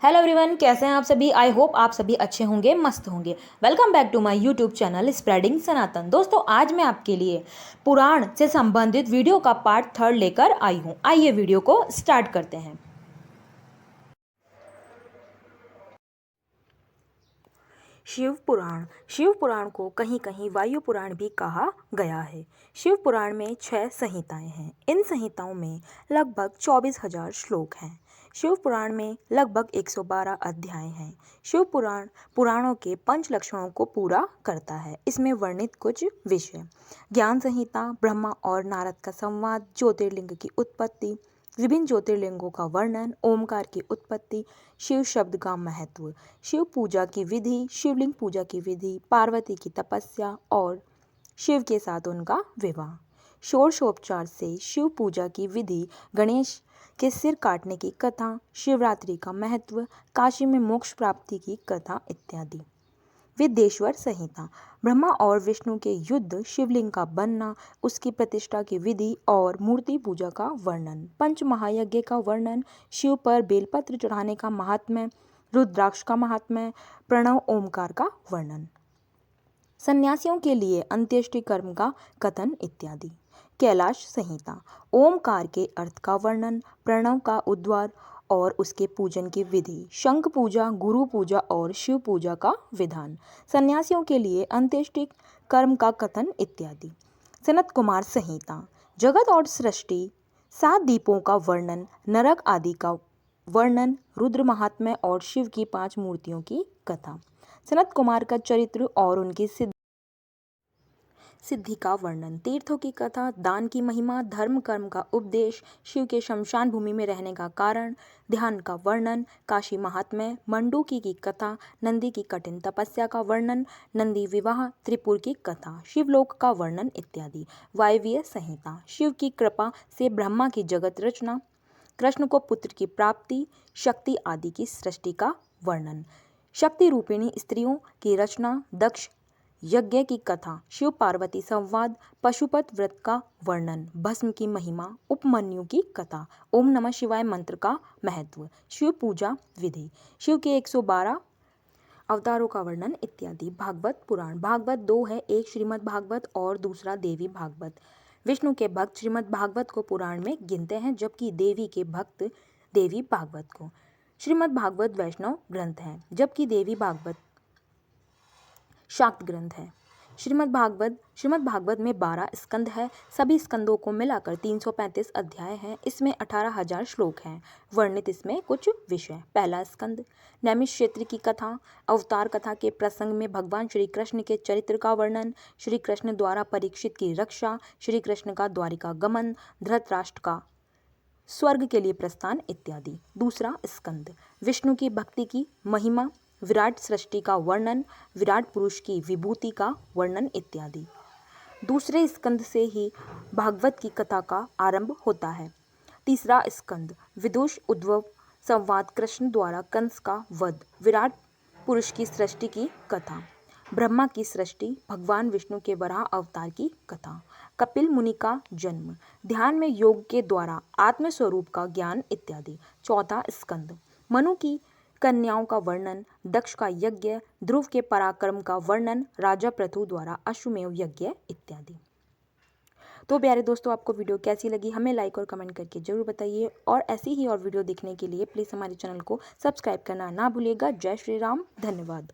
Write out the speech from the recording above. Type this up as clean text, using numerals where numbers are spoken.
Hello everyone, कैसे हैं आप सभी। आई होप आप सभी अच्छे होंगे, मस्त होंगे। Welcome back to my YouTube channel spreading Sanatan. दोस्तों, आज मैं आपके लिए पुराण से संबंधित वीडियो का पार्ट 3 लेकर आई हूँ। आइए वीडियो को स्टार्ट करते हैं। शिव पुराण को कहीं कहीं वायु पुराण भी कहा गया है। शिव पुराण में 6 संहिताएं हैं। इन संहिताओं में लगभग 24,000 श्लोक हैं। शिव पुराण में लगभग 112 अध्याय हैं। शिव पुराण पुराणों के 5 लक्षणों को पूरा करता है। इसमें वर्णित कुछ विषय: ज्ञान संहिता, ब्रह्मा और नारद का संवाद, ज्योतिर्लिंग की उत्पत्ति, विभिन्न ज्योतिर्लिंगों का वर्णन, ओमकार की उत्पत्ति, शिव शब्द का महत्व, शिव पूजा की विधि, शिवलिंग पूजा की विधि, पार्वती की तपस्या और शिव के साथ उनका विवाह, षोडशोपचार से शिव पूजा की विधि, गणेश के सिर काटने की कथा, शिवरात्रि का महत्व, काशी में मोक्ष प्राप्ति की कथा इत्यादि। विद्येश्वर संहिता, ब्रह्मा और विष्णु के युद्ध, शिवलिंग का बनना, उसकी प्रतिष्ठा की विधि और मूर्ति पूजा का वर्णन, पंच महायज्ञ का वर्णन, शिव पर बेलपत्र चढ़ाने का महात्म्य, रुद्राक्ष का महात्म्य, प्रणव ओमकार का वर्णन, सन्यासियों के लिए अंत्येष्टि कर्म का कथन इत्यादि। कैलाश संहिता, ओमकार के अर्थ का वर्णन, प्रणव का उद्वार और उसके पूजन की विधि, शंख पूजा, गुरु पूजा और शिव पूजा का विधान, सन्यासियों के लिए अंत्येष्टि कर्म का कथन इत्यादि। सनत कुमार संहिता, जगत और सृष्टि, 7 दीपों का वर्णन, नरक आदि का वर्णन, रुद्र महात्म्य और शिव की 5 मूर्तियों की कथा, सनत कुमार का चरित्र और उनकी सिद्धि का वर्णन, तीर्थों की कथा, दान की महिमा, धर्म कर्म का उपदेश, शिव के शमशान भूमि में रहने का कारण, ध्यान का वर्णन, काशी महात्म्य, मंडूकी की कथा, नंदी की कठिन तपस्या का वर्णन, नंदी विवाह, त्रिपुर की कथा, शिवलोक का वर्णन इत्यादि। वायवीय संहिता, शिव की कृपा से ब्रह्मा की जगत रचना, कृष्ण को पुत्र की प्राप्ति, शक्ति आदि की सृष्टि का वर्णन, शक्ति रूपिणी स्त्रियों की रचना, दक्ष यज्ञ की कथा, शिव पार्वती संवाद, पशुपत व्रत का वर्णन, भस्म की महिमा, उपमन्यु की कथा, ओम नमः शिवाय मंत्र का महत्व, शिव पूजा विधि, शिव के 112 अवतारों का वर्णन इत्यादि। भागवत पुराण, भागवत 2 है, एक श्रीमद् भागवत और दूसरा देवी भागवत। विष्णु के भक्त श्रीमद् भागवत को पुराण में गिनते हैं, जबकि देवी के भक्त देवी भागवत को। श्रीमद् भागवत वैष्णव ग्रंथ है, जबकि देवी भागवत शाक्त ग्रंथ है। श्रीमद् भागवत में 12 स्कंद है। सभी स्कंदों को मिलाकर 335 अध्याय हैं। इसमें 18,000 श्लोक हैं। वर्णित इसमें कुछ विषय: पहला स्कंद, नैमिषेत्र की कथा, अवतार कथा के प्रसंग में भगवान श्री कृष्ण के चरित्र का वर्णन, श्री कृष्ण द्वारा परीक्षित की रक्षा, श्री कृष्ण का द्वारिका गमन, धृतराष्ट्र का स्वर्ग के लिए प्रस्थान इत्यादि। दूसरा स्कंद, विष्णु की भक्ति की महिमा, विराट सृष्टि का वर्णन, विराट पुरुष की विभूति का वर्णन इत्यादि। दूसरे स्कंद से ही भागवत की कथा का आरंभ होता है। तीसरा स्कंद, विदुष उद्धव संवाद, कृष्ण द्वारा कंस का वध, विराट पुरुष की सृष्टि की कथा, ब्रह्मा की सृष्टि, भगवान विष्णु के वराह अवतार की कथा, कपिल मुनि का जन्म, ध्यान में योग के द्वारा आत्मस्वरूप का ज्ञान इत्यादि। चौथा स्कंद, मनु की कन्याओं का वर्णन, दक्ष का यज्ञ, ध्रुव के पराक्रम का वर्णन, राजा पृथु द्वारा अश्वमेव यज्ञ इत्यादि। तो प्यारे दोस्तों, आपको वीडियो कैसी लगी हमें लाइक और कमेंट करके जरूर बताइए, और ऐसी ही और वीडियो देखने के लिए प्लीज़ हमारे चैनल को सब्सक्राइब करना ना भूलिएगा। जय श्री राम, धन्यवाद।